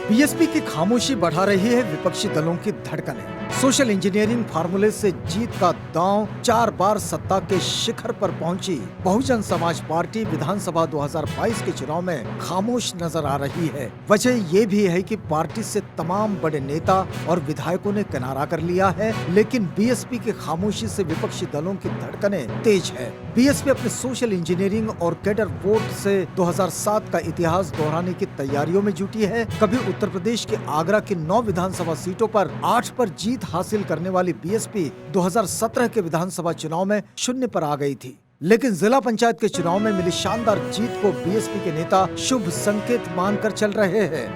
BSP की खामोशी बढ़ा रही है विपक्षी दलों की धड़कनें। सोशल इंजीनियरिंग फार्मूले से जीत का दांव 4 बार सत्ता के शिखर पर पहुंची बहुजन समाज पार्टी विधानसभा 2022 के चुनाव में खामोश नजर आ रही है। वजह ये भी है कि पार्टी से तमाम बड़े नेता और विधायकों ने किनारा कर लिया है, लेकिन बीएसपी की खामोशी से विपक्षी दलों की धड़कनें तेज है। बीएसपी अपने सोशल इंजीनियरिंग और कैडर वोट से 2007 का इतिहास दोहराने की तैयारियों में जुटी है। कभी उत्तर प्रदेश के आगरा की 9 विधानसभा सीटों पर 8 पर जीत हासिल करने वाली बीएसपी 2017 के विधानसभा चुनाव में 0 पर आ गई थी, लेकिन जिला पंचायत के चुनाव में मिली शानदार जीत को बीएसपी के नेता शुभ संकेत मानकर चल रहे हैं।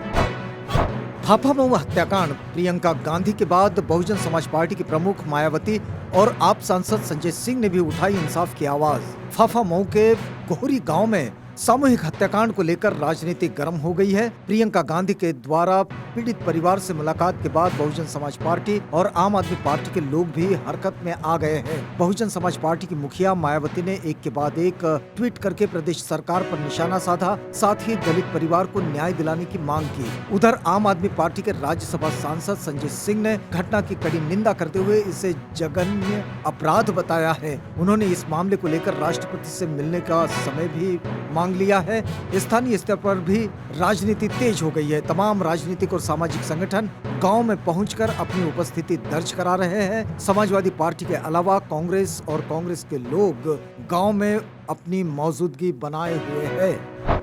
फाफामऊ हत्याकांड, प्रियंका गांधी के बाद बहुजन समाज पार्टी की प्रमुख मायावती और आप सांसद संजय सिंह ने भी उठाई इंसाफ की आवाज। फाफामऊ के गोहरी गांव में सामूहिक हत्याकांड को लेकर राजनीति गर्म हो गई है। प्रियंका गांधी के द्वारा पीड़ित परिवार से मुलाकात के बाद बहुजन समाज पार्टी और आम आदमी पार्टी के लोग भी हरकत में आ गए हैं। बहुजन समाज पार्टी की मुखिया मायावती ने एक के बाद एक ट्वीट करके प्रदेश सरकार पर निशाना साधा, साथ ही दलित परिवार को न्याय दिलाने की मांग की। उधर आम आदमी पार्टी के राज्यसभा सांसद संजय सिंह ने घटना की कड़ी निंदा करते हुए इसे जघन्य अपराध बताया है। उन्होंने इस मामले को लेकर राष्ट्रपति से मिलने का समय भी मांग लिया है। स्थानीय स्तर पर भी राजनीति तेज हो गई है। तमाम राजनीतिक और सामाजिक संगठन गांव में पहुंचकर अपनी उपस्थिति दर्ज करा रहे हैं। समाजवादी पार्टी के अलावा कांग्रेस और कांग्रेस के लोग गांव में अपनी मौजूदगी बनाए हुए हैं।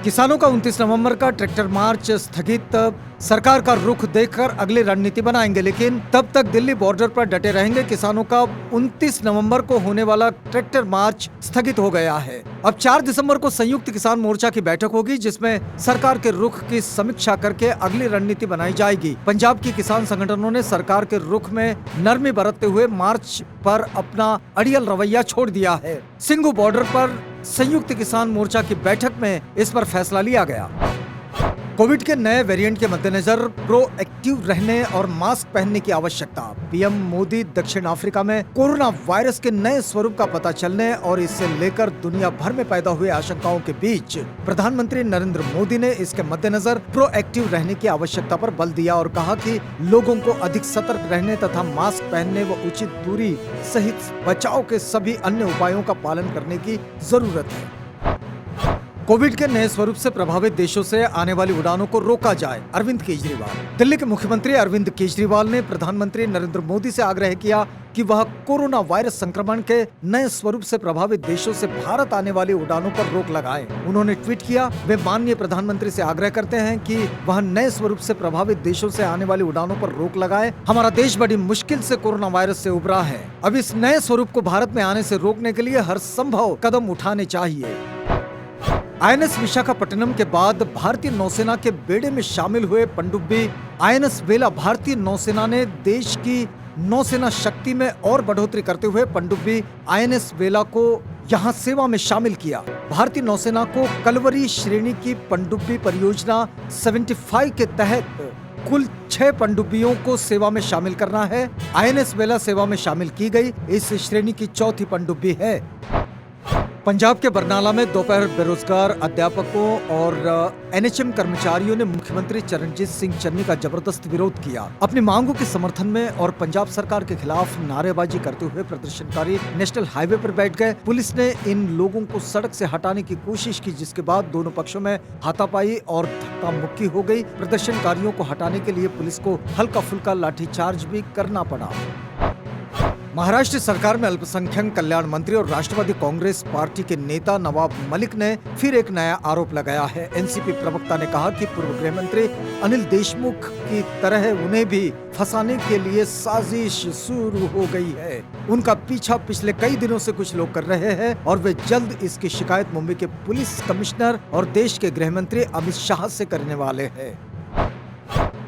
किसानों का 29 नवंबर का ट्रैक्टर मार्च स्थगित, सरकार का रुख देखकर अगली रणनीति बनाएंगे, लेकिन तब तक दिल्ली बॉर्डर पर डटे रहेंगे। किसानों का 29 नवंबर को होने वाला ट्रैक्टर मार्च स्थगित हो गया है। अब 4 दिसंबर को संयुक्त किसान मोर्चा की बैठक होगी, जिसमें सरकार के रुख की समीक्षा करके अगली रणनीति बनाई जाएगी। पंजाब की किसान संगठनों ने सरकार के रुख में नरमी बरतते हुए मार्च पर अपना अड़ियल रवैया छोड़ दिया है। सिंघू बॉर्डर पर संयुक्त किसान मोर्चा की बैठक में इस पर फैसला लिया गया। कोविड के नए वेरिएंट के मद्देनजर प्रोएक्टिव रहने और मास्क पहनने की आवश्यकता। पीएम मोदी दक्षिण अफ्रीका में कोरोना वायरस के नए स्वरूप का पता चलने और इससे लेकर दुनिया भर में पैदा हुए आशंकाओं के बीच प्रधानमंत्री नरेंद्र मोदी ने इसके मद्देनजर प्रोएक्टिव रहने की आवश्यकता पर बल दिया और कहा कि लोगों को अधिक सतर्क रहने तथा मास्क पहनने व उचित दूरी सहित बचाव के सभी अन्य उपायों का पालन करने की जरूरत है। कोविड के नए स्वरूप से प्रभावित देशों से आने वाली उड़ानों को रोका जाए, अरविंद केजरीवाल। दिल्ली के मुख्यमंत्री अरविंद केजरीवाल ने प्रधानमंत्री नरेंद्र मोदी से आग्रह किया कि वह कोरोना वायरस संक्रमण के नए स्वरूप से प्रभावित देशों से भारत आने वाली उड़ानों पर रोक लगाएं। उन्होंने ट्वीट किया, वे माननीय प्रधानमंत्री से आग्रह करते हैं कि वह नए स्वरूप से प्रभावित देशों से आने वाली उड़ानों पर रोक लगाएं। हमारा देश बड़ी मुश्किल से कोरोना वायरस से उबरा है। अब इस नए स्वरूप को भारत में आने से रोकने के लिए हर संभव कदम उठाने चाहिए। आईएनएस विशाखापट्टनम के बाद भारतीय नौसेना के बेड़े में शामिल हुए पनडुब्बी आईएनएस वेला भारतीय नौसेना ने देश की नौसेना शक्ति में और बढ़ोतरी करते हुए पनडुब्बी आईएनएस वेला को यहां सेवा में शामिल किया। भारतीय नौसेना को कलवरी श्रेणी की पनडुब्बी परियोजना 75 के तहत कुल 6 पनडुब्बियों को सेवा में शामिल करना है। आईएनएस वेला सेवा में शामिल की गई इस श्रेणी की 4थी पनडुब्बी है। पंजाब के बरनाला में दोपहर बेरोजगार अध्यापकों और एनएचएम कर्मचारियों ने मुख्यमंत्री चरणजीत सिंह चन्नी का जबरदस्त विरोध किया। अपनी मांगों के समर्थन में और पंजाब सरकार के खिलाफ नारेबाजी करते हुए प्रदर्शनकारी नेशनल हाईवे पर बैठ गए। पुलिस ने इन लोगों को सड़क से हटाने की कोशिश की, जिसके बाद दोनों पक्षों में हाथापाई और धक्का मुक्की हो गई। प्रदर्शनकारियों को हटाने के लिए पुलिस को हल्का फुल्का लाठीचार्ज भी करना पड़ा। महाराष्ट्र सरकार में अल्पसंख्यक कल्याण मंत्री और राष्ट्रवादी कांग्रेस पार्टी के नेता नवाब मलिक ने फिर एक नया आरोप लगाया है। एनसीपी प्रवक्ता ने कहा कि पूर्व गृह मंत्री अनिल देशमुख की तरह उन्हें भी फंसाने के लिए साजिश शुरू हो गई है। उनका पीछा पिछले कई दिनों से कुछ लोग कर रहे हैं और वे जल्द इसकी शिकायत मुंबई के पुलिस कमिश्नर और देश के गृह मंत्री अमित शाह से करने वाले हैं।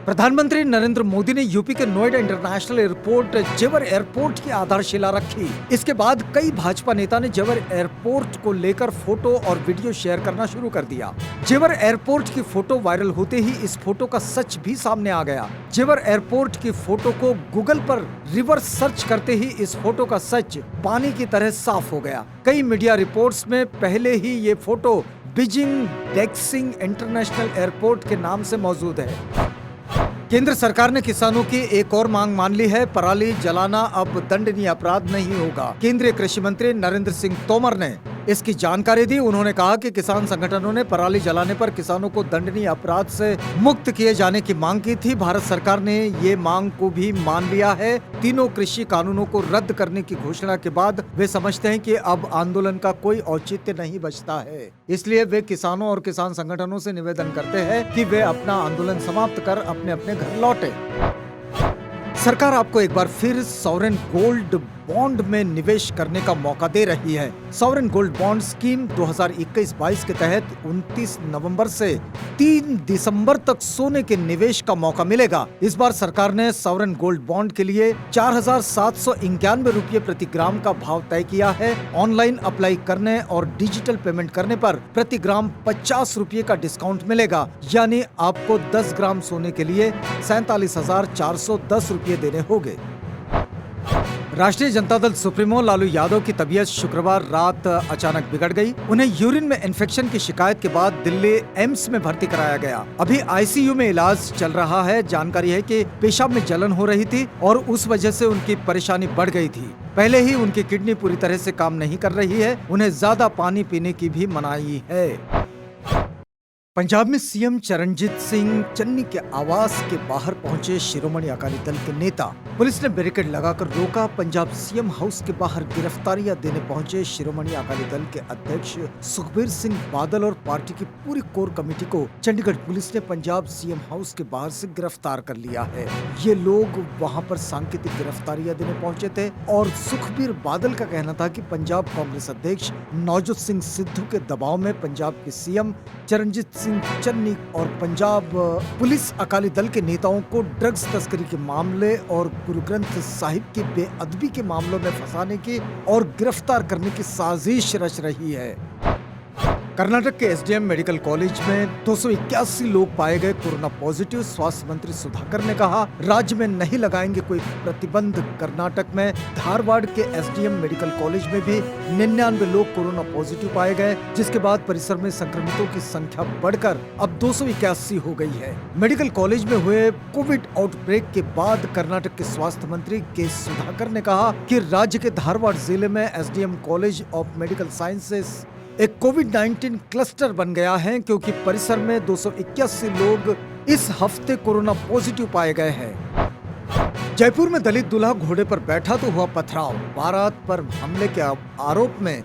प्रधानमंत्री नरेंद्र मोदी ने यूपी के नोएडा इंटरनेशनल एयरपोर्ट जेवर एयरपोर्ट की आधारशिला रखी। इसके बाद कई भाजपा नेता ने जेवर एयरपोर्ट को लेकर फोटो और वीडियो शेयर करना शुरू कर दिया। जेवर एयरपोर्ट की फोटो वायरल होते ही इस फोटो का सच भी सामने आ गया। जेवर एयरपोर्ट की फोटो को गूगल पर रिवर्स सर्च करते ही इस फोटो का सच पानी की तरह साफ हो गया। कई मीडिया रिपोर्ट्स में पहले ही ये फोटो बीजिंग डेक्सिंग इंटरनेशनल एयरपोर्ट के नाम से मौजूद है। केंद्र सरकार ने किसानों की एक और मांग मान ली है, पराली जलाना अब दंडनीय अपराध नहीं होगा। केंद्रीय कृषि मंत्री नरेंद्र सिंह तोमर ने इसकी जानकारी दी। उन्होंने कहा कि किसान संगठनों ने पराली जलाने पर किसानों को दंडनीय अपराध से मुक्त किए जाने की मांग की थी। भारत सरकार ने ये मांग को भी मान लिया है। तीनों कृषि कानूनों को रद्द करने की घोषणा के बाद वे समझते हैं कि अब आंदोलन का कोई औचित्य नहीं बचता है। इसलिए वे किसानों और किसान संगठनों से निवेदन करते हैं कि वे अपना आंदोलन समाप्त कर अपने अपने घर लौटे। सरकार आपको एक बार फिर सॉवरेन गोल्ड बॉन्ड में निवेश करने का मौका दे रही है। सॉवरेन गोल्ड बॉन्ड स्कीम 2021-22 के तहत 29 नवंबर से 3 दिसंबर तक सोने के निवेश का मौका मिलेगा। इस बार सरकार ने सॉवरेन गोल्ड बॉन्ड के लिए 4,791 रुपये प्रति ग्राम का भाव तय किया है। ऑनलाइन अप्लाई करने और डिजिटल पेमेंट करने पर प्रति ग्राम 50 रुपये का डिस्काउंट मिलेगा, यानी आपको 10 ग्राम सोने के लिए 47,410 रुपये देने होंगे। राष्ट्रीय जनता दल सुप्रीमो लालू यादव की तबीयत शुक्रवार रात अचानक बिगड़ गई। उन्हें यूरिन में इन्फेक्शन की शिकायत के बाद दिल्ली एम्स में भर्ती कराया गया। अभी आईसीयू में इलाज चल रहा है। जानकारी है कि पेशाब में जलन हो रही थी और उस वजह से उनकी परेशानी बढ़ गई थी। पहले ही उनकी किडनी पूरी तरह से काम नहीं कर रही है। उन्हें ज्यादा पानी पीने की भी मनाही है। पंजाब में सीएम चरणजीत सिंह चन्नी के आवास के बाहर पहुंचे शिरोमणि अकाली दल के नेता। पुलिस ने बैरिकेड लगाकर रोका। पंजाब सीएम हाउस के बाहर गिरफ्तारियां देने पहुंचे शिरोमणि अकाली दल के अध्यक्ष सुखबीर सिंह बादल और पार्टी की पूरी कोर कमेटी को चंडीगढ़ पुलिस ने पंजाब सीएम हाउस के बाहर से गिरफ्तार कर लिया है। ये लोग वहां पर सांकेतिक गिरफ्तारियां देने पहुंचे थे और सुखबीर बादल का कहना था कि पंजाब कांग्रेस अध्यक्ष नवजोत सिंह सिद्धू के दबाव में पंजाब के सीएम चरणजीत सिंह चन्नी और पंजाब पुलिस अकाली दल के नेताओं को ड्रग्स तस्करी के मामले और गुरु ग्रंथ साहिब की बेअदबी के मामलों में फंसाने की और गिरफ्तार करने की साजिश रच रही है। कर्नाटक के एसडीएम मेडिकल कॉलेज में 281 लोग पाए गए कोरोना पॉजिटिव। स्वास्थ्य मंत्री सुधाकर ने कहा, राज्य में नहीं लगाएंगे कोई प्रतिबंध। कर्नाटक में धारवाड़ के एसडीएम मेडिकल कॉलेज में भी 99 लोग कोरोना पॉजिटिव पाए गए, जिसके बाद परिसर में संक्रमितों की संख्या बढ़कर अब 281 हो गई है। मेडिकल कॉलेज में हुए कोविड आउटब्रेक के बाद कर्नाटक के स्वास्थ्य मंत्री के सुधाकर ने कहा कि राज्य के धारवाड़ जिले में SDM college of medical sciences एक कोविड-19 क्लस्टर बन गया है, क्योंकि परिसर में 281 लोग इस हफ्ते कोरोना पॉजिटिव पाए गए हैं। जयपुर में दलित दूल्हा घोड़े पर बैठा तो हुआ पथराव। बारात पर हमले के आरोप में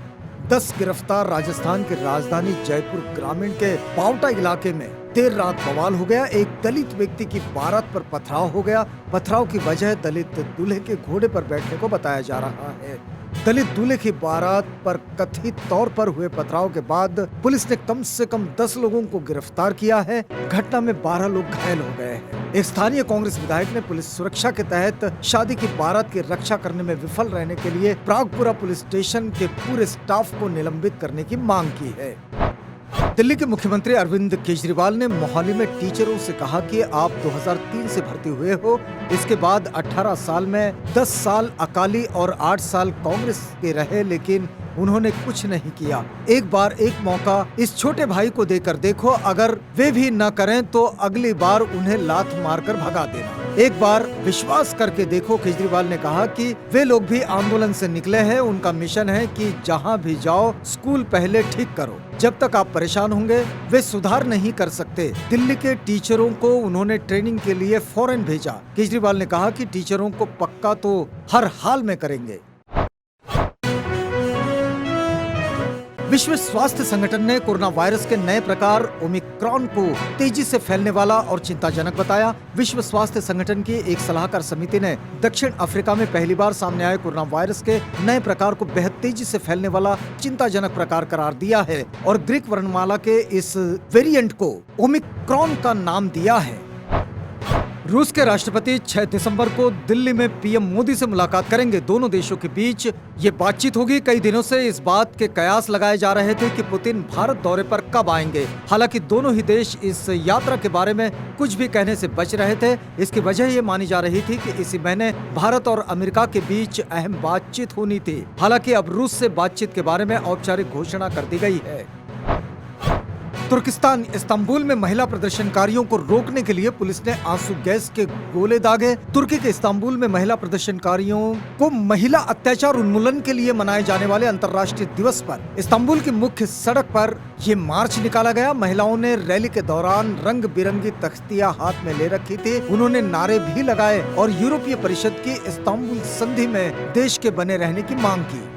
10 गिरफ्तार। राजस्थान के राजधानी जयपुर ग्रामीण के पावटा इलाके में देर रात बवाल हो गया। एक दलित व्यक्ति की बारात पर पथराव हो गया। पथराव की वजह दलित दूल्हे के घोड़े पर बैठने को बताया जा रहा है। दलित दूल्हे की बारात पर कथित तौर पर हुए पथराव के बाद पुलिस ने कम से कम 10 लोगों को गिरफ्तार किया है। घटना में 12 लोग घायल हो गए हैं। एक स्थानीय कांग्रेस विधायक ने पुलिस सुरक्षा के तहत शादी की बारात की रक्षा करने में विफल रहने के लिए प्रागपुरा पुलिस स्टेशन के पूरे स्टाफ को निलंबित करने की मांग की है। दिल्ली के मुख्यमंत्री अरविंद केजरीवाल ने मोहाली में टीचरों से कहा कि आप 2003 से भर्ती हुए हो, इसके बाद 18 साल में 10 साल अकाली और 8 साल कांग्रेस के रहे, लेकिन उन्होंने कुछ नहीं किया। एक बार एक मौका इस छोटे भाई को देकर देखो, अगर वे भी न करें तो अगली बार उन्हें लात मारकर भगा देना। एक बार विश्वास करके देखो। केजरीवाल ने कहा कि वे लोग भी आंदोलन से निकले हैं। उनका मिशन है कि जहां भी जाओ स्कूल पहले ठीक करो। जब तक आप परेशान होंगे वे सुधार नहीं कर सकते। दिल्ली के टीचरों को उन्होंने ट्रेनिंग के लिए फौरन भेजा। केजरीवाल ने कहा कि टीचरों को पक्का तो हर हाल में करेंगे। विश्व स्वास्थ्य संगठन ने कोरोना वायरस के नए प्रकार ओमिक्रॉन को तेजी से फैलने वाला और चिंताजनक बताया। विश्व स्वास्थ्य संगठन की एक सलाहकार समिति ने दक्षिण अफ्रीका में पहली बार सामने आए कोरोना वायरस के नए प्रकार को बेहद तेजी से फैलने वाला चिंताजनक प्रकार करार दिया है और ग्रीक वर्णमाला के इस वेरिएंट को ओमिक्रॉन का नाम दिया है। रूस के राष्ट्रपति 6 दिसंबर को दिल्ली में पीएम मोदी से मुलाकात करेंगे। दोनों देशों के बीच ये बातचीत होगी। कई दिनों से इस बात के कयास लगाए जा रहे थे कि पुतिन भारत दौरे पर कब आएंगे। हालांकि दोनों ही देश इस यात्रा के बारे में कुछ भी कहने से बच रहे थे। इसकी वजह ये मानी जा रही थी कि इसी महीने भारत और अमेरिका के बीच अहम बातचीत होनी थी। हालांकि अब रूस से बातचीत के बारे में औपचारिक घोषणा कर दी गई है। तुर्किस्तान इस्तांबुल में महिला प्रदर्शनकारियों को रोकने के लिए पुलिस ने आंसू गैस के गोले दागे। तुर्की के इस्तांबुल में महिला प्रदर्शनकारियों को महिला अत्याचार उन्मूलन के लिए मनाए जाने वाले अंतर्राष्ट्रीय दिवस पर इस्तांबुल की मुख्य सड़क पर ये मार्च निकाला गया। महिलाओं ने रैली के दौरान रंग बिरंगी तख्तियां हाथ में ले रखी थी। उन्होंने नारे भी लगाए और यूरोपीय परिषद की इस्तांबुल संधि में देश के बने रहने की मांग की।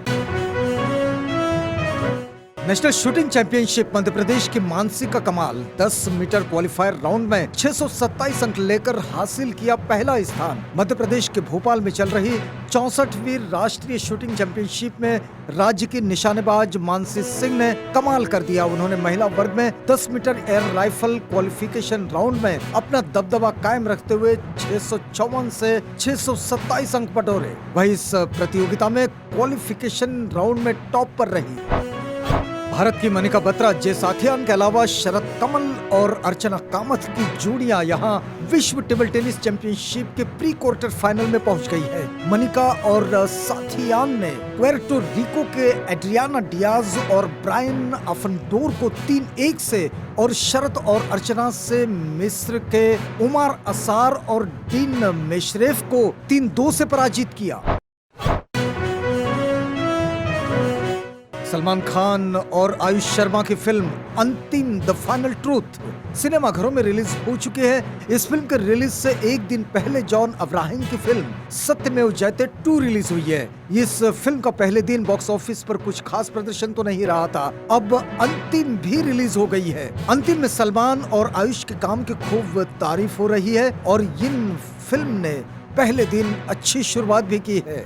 National shooting championship Madhya Pradesh की मानसी का कमाल 10 मीटर क्वालिफायर राउंड में 627 अंक लेकर हासिल किया पहला स्थान। मध्य प्रदेश के भोपाल में चल रही 64वीं राष्ट्रीय शूटिंग चैंपियनशिप में राज्य की निशानेबाज मानसी सिंह ने कमाल कर दिया। उन्होंने महिला वर्ग में 10 metre air rifle qualification round में अपना दबदबा कायम रखते हुए 654 से 627 अंक बटोरे। वही इस प्रतियोगिता में क्वालिफिकेशन राउंड में टॉप पर रही। भारत की मनिका बत्रा, जे साथियान के अलावा शरद कमल और अर्चना कामत की जोड़ियां यहां विश्व टेबल टेनिस चैंपियनशिप के प्री क्वार्टर फाइनल में पहुंच गई है। मनिका और साथियान ने पुएर्टो रिको के एड्रियाना डियाज और ब्रायन अफनडोर को 3-1 से और शरद और अर्चना से मिस्र के उमार असार और डीन मेशरेफ को 3-2 से पराजित किया। सलमान खान और आयुष शर्मा की फिल्म अंतिम द फाइनल ट्रूथ सिनेमाघरों में रिलीज हो चुकी है। इस फिल्म के रिलीज से एक दिन पहले जॉन अब्राहम की फिल्म सत्यमेव जयते 2 रिलीज हुई है। इस फिल्म का पहले दिन बॉक्स ऑफिस पर कुछ खास प्रदर्शन तो नहीं रहा था। अब अंतिम भी रिलीज हो गई है। अंतिम में सलमान और आयुष के काम की खूब तारीफ हो रही है और इन फिल्म ने पहले दिन अच्छी शुरुआत भी की है।